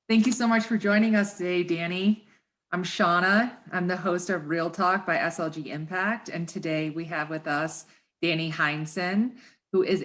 Thank you so much for joining us today, Danny. I'm Shauna. I'm the host of Real Talk by SLG Impact. And today we have with us Danny Heinsohn, who is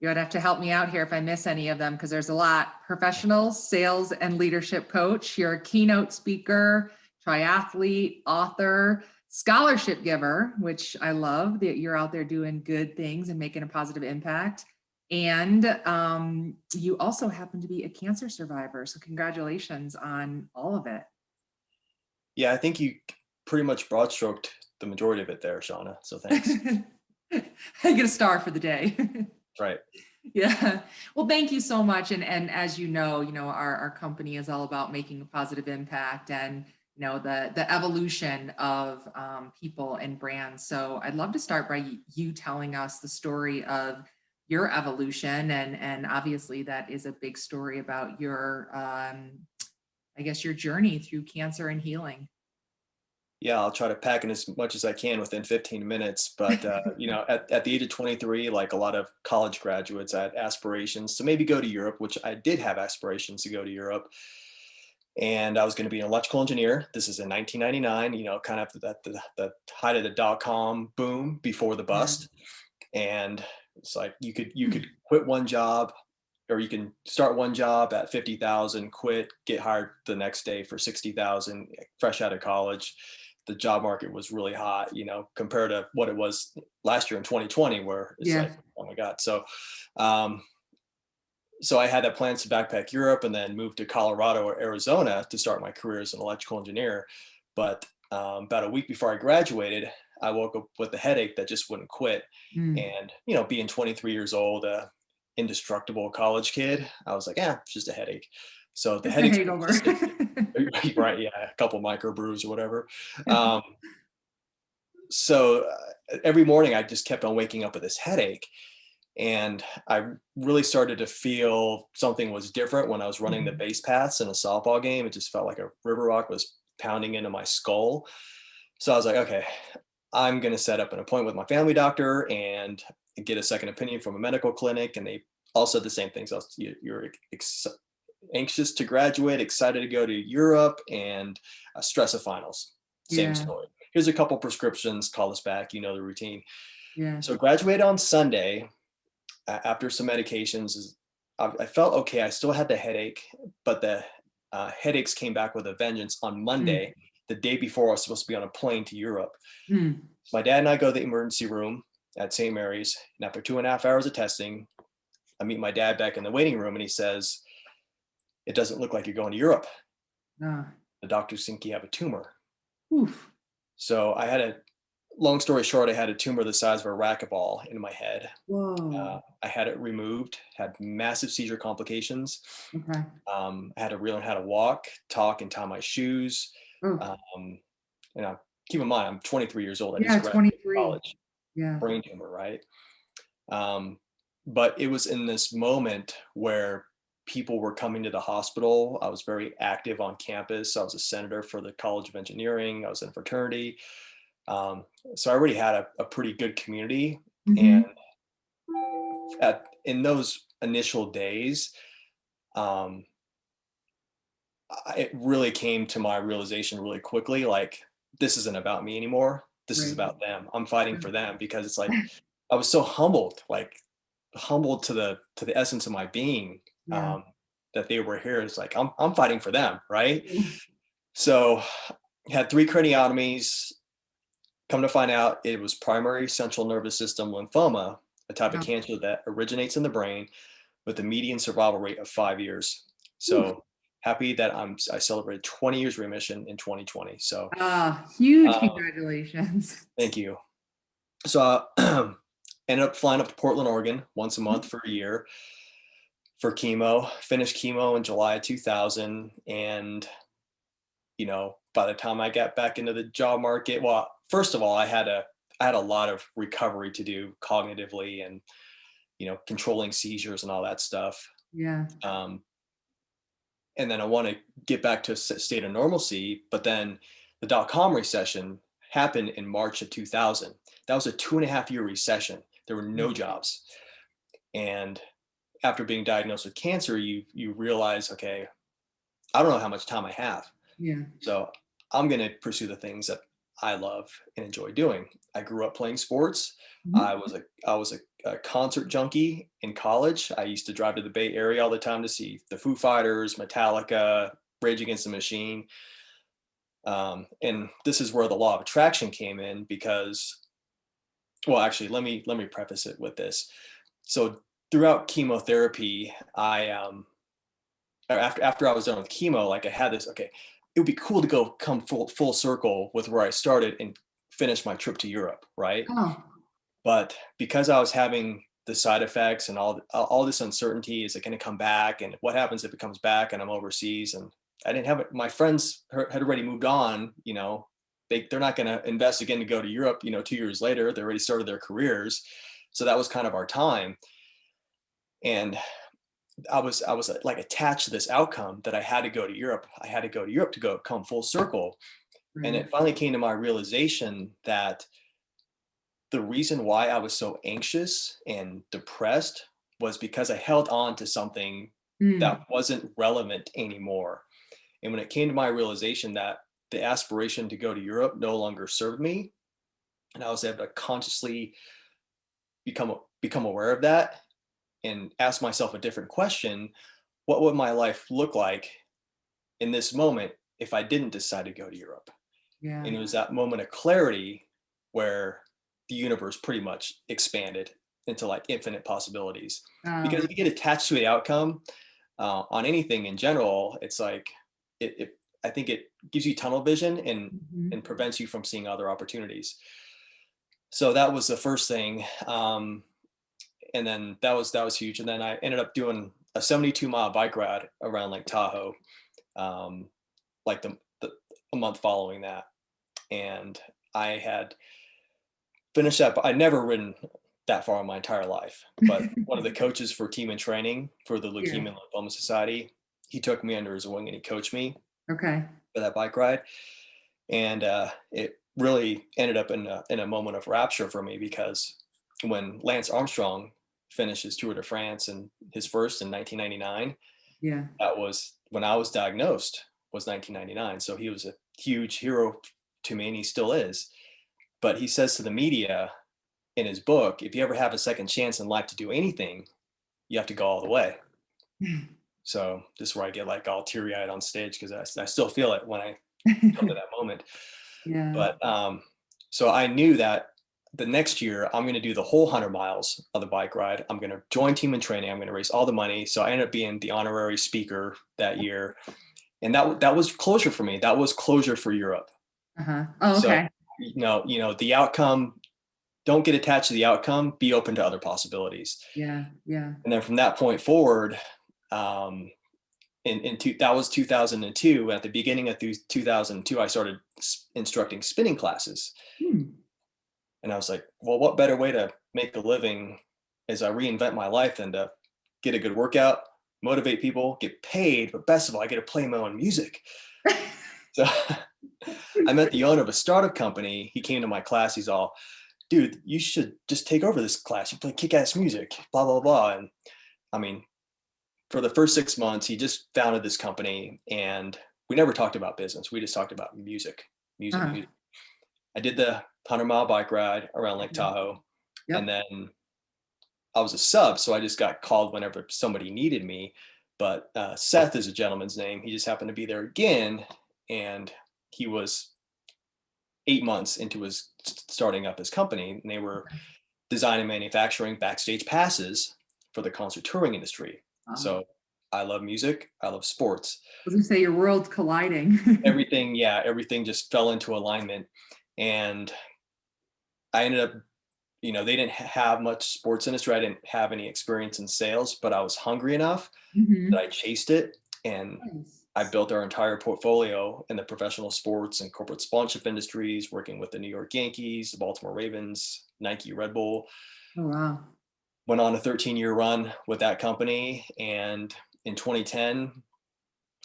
you're gonna have to help me out here if I miss any of them, because there's a lot, professional sales and leadership coach. You're a keynote speaker, triathlete, author, scholarship giver, which I love that you're out there doing good things and making a positive impact. And you also happen to be a cancer survivor. So congratulations on all of it. Yeah, I think you pretty much broad stroked the majority of it there, Shauna. So thanks. I get a star for the day. Right. Yeah. Well, thank you so much. And as you know, our company is all about making a positive impact and the evolution of people and brands. So I'd love to start by you telling us the story of your evolution, and obviously that is a big story about your I guess your journey through cancer and healing. Yeah, I'll try to pack in as much as I can within 15 minutes. But, at the age of 23, like a lot of college graduates, I had aspirations to maybe go to Europe, which I did have aspirations to go to Europe. And I was going to be an electrical engineer. This is in 1999, kind of the height of the dot-com boom before the Yeah. bust. And it's like you could quit one job, or you can start one job at 50,000, quit, get hired the next day for 60,000, fresh out of college. The job market was really hot, compared to what it was last year in 2020, where it's Yeah. like, oh my God. Um, so I had that plans to backpack Europe and then move to Colorado or Arizona to start my career as an electrical engineer. But about a week before I graduated, I woke up with a headache that just wouldn't quit. Mm. And, being 23 years old, indestructible college kid, I was like, it's just a headache. So the Just a headaches hangover. persisted. Right. Yeah. A couple microbrews or whatever. Um, so every morning I just kept on waking up with this headache. And I really started to feel something was different when I was running the Mhm. base paths in a softball game. It just felt like a river rock was pounding into my skull. So I was like, okay, I'm going to set up an appointment with my family doctor and get a second opinion from a medical clinic. And they all said the same things. You're anxious to graduate, excited to go to Europe, and stress of finals. Same Yeah. story. Here's a couple prescriptions. Call us back. You know the routine. Yeah. So graduated on Sunday after some medications. I felt okay. I still had the headache, but the headaches came back with a vengeance on Mm. Monday, the day before I was supposed to be on a plane to Europe. Mm. My dad and I go to the emergency room at St. Mary's, and after 2.5 hours of testing, I meet my dad back in the waiting room, and he says, "It doesn't look like you're going to Europe. Ah. The doctors think you have a tumor." Oof. So long story short, I had a tumor the size of a racquetball in my head. Whoa. I had it removed, had massive seizure complications. Okay. I had to relearn how to walk, talk, and tie my shoes. Oh, Um, Keep in mind, I'm 23 years old. I just yeah, graduated 23. college. Yeah. Brain tumor, right? Um, but it was in this moment where people were coming to the hospital. I was very active on campus. I was a senator for the College of Engineering. I was in a fraternity. So I already had a pretty good community. And Mhm. in those initial days, um, it really came to my realization really quickly, like, this isn't about me anymore. This is Right. about them. I'm fighting for them, because it's like I was so humbled, like humbled to the essence of my being, Yeah. um, that they were here. It's like I'm fighting for them, right? So had 3 craniotomies. Come to find out, it was primary central nervous system lymphoma, a type of Wow. cancer that originates in the brain with a median survival rate of 5 years. Oof. So happy that I celebrated 20 years remission in 2020. So Huge uh, congratulations. thank you. So ended up flying up to Portland, Oregon once a month for a year for chemo. Finished chemo in July of 2000, and by the time I got back into the job market, well, first of all, I had a lot of recovery to do cognitively, and controlling seizures and all that stuff. Yeah. Um, and then I want to get back to a state of normalcy. But then the dot-com recession happened in March of 2000. That was a 2.5 year recession. There were no jobs. And after being diagnosed with cancer, you realize, okay, I don't know how much time I have. Yeah. So I'm going to pursue the things that I love and enjoy doing. I grew up playing sports. Mhm. I was a concert junkie in college. I used to drive to the Bay Area all the time to see the Foo Fighters, Metallica, Rage Against the Machine. And this is where the law of attraction came in because, well, actually, let me preface it with this. So throughout chemotherapy, after I was done with chemo, like I had this, okay, it would be cool to go come full circle with where I started and finish my trip to Europe, right? Oh, But because I was having the side effects and all this uncertainty, is it going to come back? And what happens if it comes back and I'm overseas? And I didn't have it. My friends had already moved on. They're not going to invest again to go to Europe. 2 years later, they already started their careers, so that was kind of our time. And I was like attached to this outcome that I had to go to Europe. I had to go to Europe to come full circle. And right. it finally came to my realization that the reason why I was so anxious and depressed was because I held on to something that Mm. wasn't relevant anymore. And when it came to my realization that the aspiration to go to Europe no longer served me, and I was able to consciously become aware of that and ask myself a different question, what would my life look like in this moment if I didn't decide to go to Europe? Yeah. And it was that moment of clarity where the universe pretty much expanded into like infinite possibilities. Because Um, if you get attached to the outcome on anything in general, it's like I think it gives you tunnel vision mhm. and prevents you from seeing other opportunities. So that was the first thing, and then that was huge. And then I ended up doing a 72-mile bike ride around Lake Tahoe, um, like the a month following that, and I had finished that. I'd never ridden that far in my entire life, but one of the coaches for team and training for the Yeah. Leukemia and Lymphoma Society, he took me under his wing and he coached me Okay. for that bike ride, and it really ended up in a moment of rapture for me because when Lance Armstrong finished his Tour de France and his first in 1999, Yeah. that was when I was diagnosed, was 1999. So he was a huge hero to me, and he still is. But he says to the media in his book, if you ever have a second chance in life to do anything, you have to go all the way. So this is where I get like all teary eyed on stage because I still feel it when I come to that moment. Yeah. But so I knew that the next year I'm going to do the whole 100 miles of the bike ride. I'm going to join team and training. I'm going to raise all the money. So I ended up being the honorary speaker that year, and that was closure for me. That was closure for Europe. Uh-huh. Oh, So okay. the outcome. Don't get attached to the outcome. Be open to other possibilities. Yeah. Yeah. And then from that point forward, that was 2002. At the beginning of 2002, I started instructing spinning classes, Hmm. and I was like, well, what better way to make a living as I reinvent my life than to get a good workout, motivate people, get paid, but best of all, I get to play my own music. So I met the owner of a startup company. He came to my class. He's all, dude, you should just take over this class. You play kick-ass music, blah, blah, blah. And I mean, for the first 6 months, he just founded this company, and we never talked about business. We just talked about music, music, Uh-huh. music. I did the 100-mile bike ride around Lake Mhm. Tahoe, and Yep. then I was a sub, so I just got called whenever somebody needed me. But Seth is a gentleman's name. He just happened to be there again, and he was 8 months into his starting up his company, and they were design and manufacturing backstage passes for the concert touring industry. I So I love music. I love sports. was gonna say your world's colliding. Everything just fell into alignment. And I ended up, they didn't have much sports industry. I didn't have any experience in sales, but I was hungry enough that Mhm. I chased it. And Nice. I built our entire portfolio in the professional sports and corporate sponsorship industries, working with the New York Yankees, the Baltimore Ravens, Nike, Red Bull. Oh, wow. Went on a 13-year run with that company, and in 2010,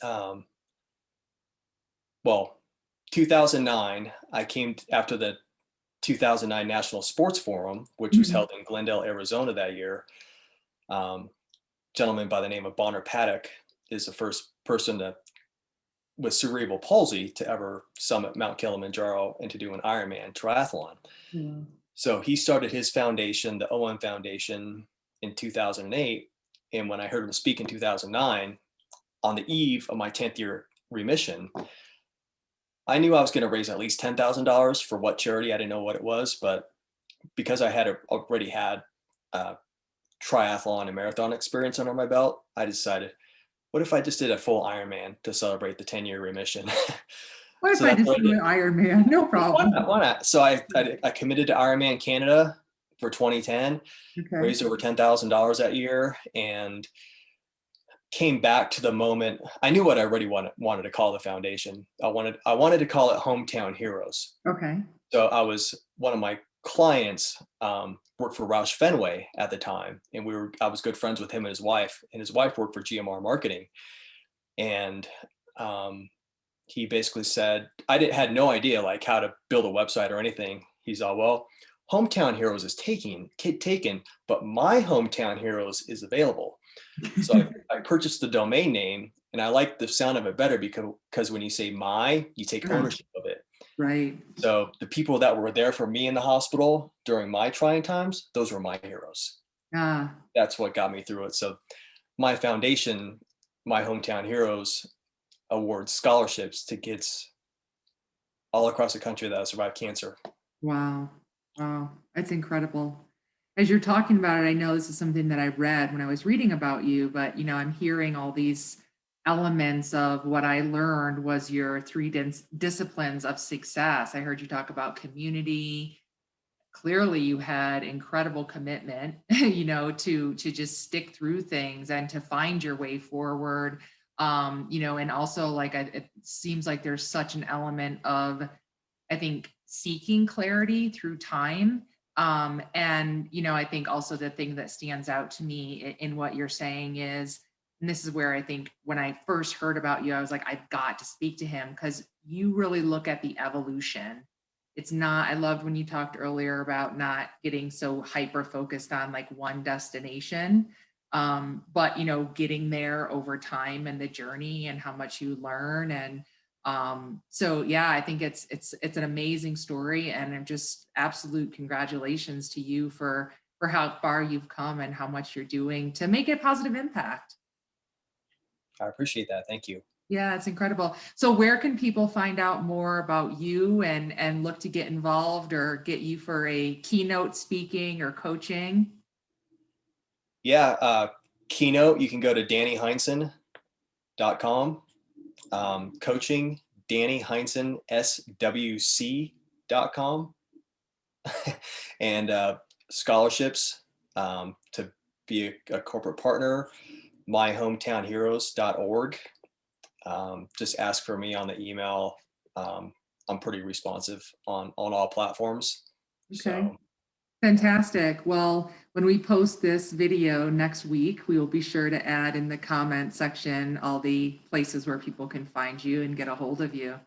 um, well, 2009, I came after the 2009 National Sports Forum, which was Mhm. held in Glendale, Arizona that year. Um, Gentleman by the name of Bonner Paddock is the first person to with cerebral palsy to ever summit Mount Kilimanjaro and to do an Ironman triathlon. Yeah. So he started his foundation, the OM Foundation, in 2008. And when I heard him speak in 2009, on the eve of my 10th year remission, I knew I was going to raise at least $10,000 for what charity. I didn't know what it was, but because I had already had triathlon and marathon experience under my belt, I decided, what if I just did a full Ironman to celebrate the 10-year remission? What if So I that's just what I do did. an Ironman? No Why problem. not? Why not? So I committed to Ironman Canada for 2010, Okay. raised over $10,000 that year, and came back to the moment. I knew what I already wanted to call the foundation. I wanted to call it Hometown Heroes. Okay. So one of my clients worked for Roush Fenway at the time, and I was good friends with him and his wife worked for GMR Marketing. And he basically said, had no idea like how to build a website or anything. He's all, well, Hometown Heroes is taken, but my Hometown Heroes is available. So I purchased the domain name, and I like the sound of it better because when you say you take ownership of it. Right. So the people that were there for me in the hospital during my trying times, those were my heroes. Ah, That's what got me through it. So my foundation, my Hometown Heroes, awards scholarships to kids all across the country that have survived cancer. wow. Wow. That's incredible. As you're talking about it, I know this is something that I read when I was reading about you, but I'm hearing all these elements of what I learned was your three disciplines of success. I heard you talk about community. Clearly you had incredible commitment, to just stick through things and to find your way forward. And also like it seems like there's such an element of, I think, seeking clarity through time. And I think also the thing that stands out to me in what you're saying is, and this is where I think when I first heard about you, I was like, I've got to speak to him because you really look at the evolution. It's not, I loved when you talked earlier about not getting so hyper focused on like one destination. But getting there over time and the journey and how much you learn. And so yeah, I think it's an amazing story, and I'm just absolute congratulations to you for how far you've come and how much you're doing to make a positive impact. I appreciate that. Thank you. Yeah, it's incredible. So where can people find out more about you and look to get involved or get you for a keynote speaking or coaching? Yeah, Keynote, you can go to DannyHeinsohn.com. Coaching, DannyHeinsohn.swc.com. And scholarships, to be a corporate partner, myhometownheroes.org. Just ask for me on the email. I'm pretty responsive on all platforms. Okay. So Fantastic. Well, when we post this video next week, we will be sure to add in the comment section all the places where people can find you and get a hold of you.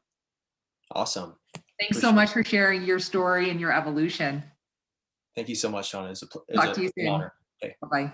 awesome. Thanks so much for sharing your story and your evolution. Thank you so much, Shauna. Talk to you It's an soon. honor. Okay. Bye-bye.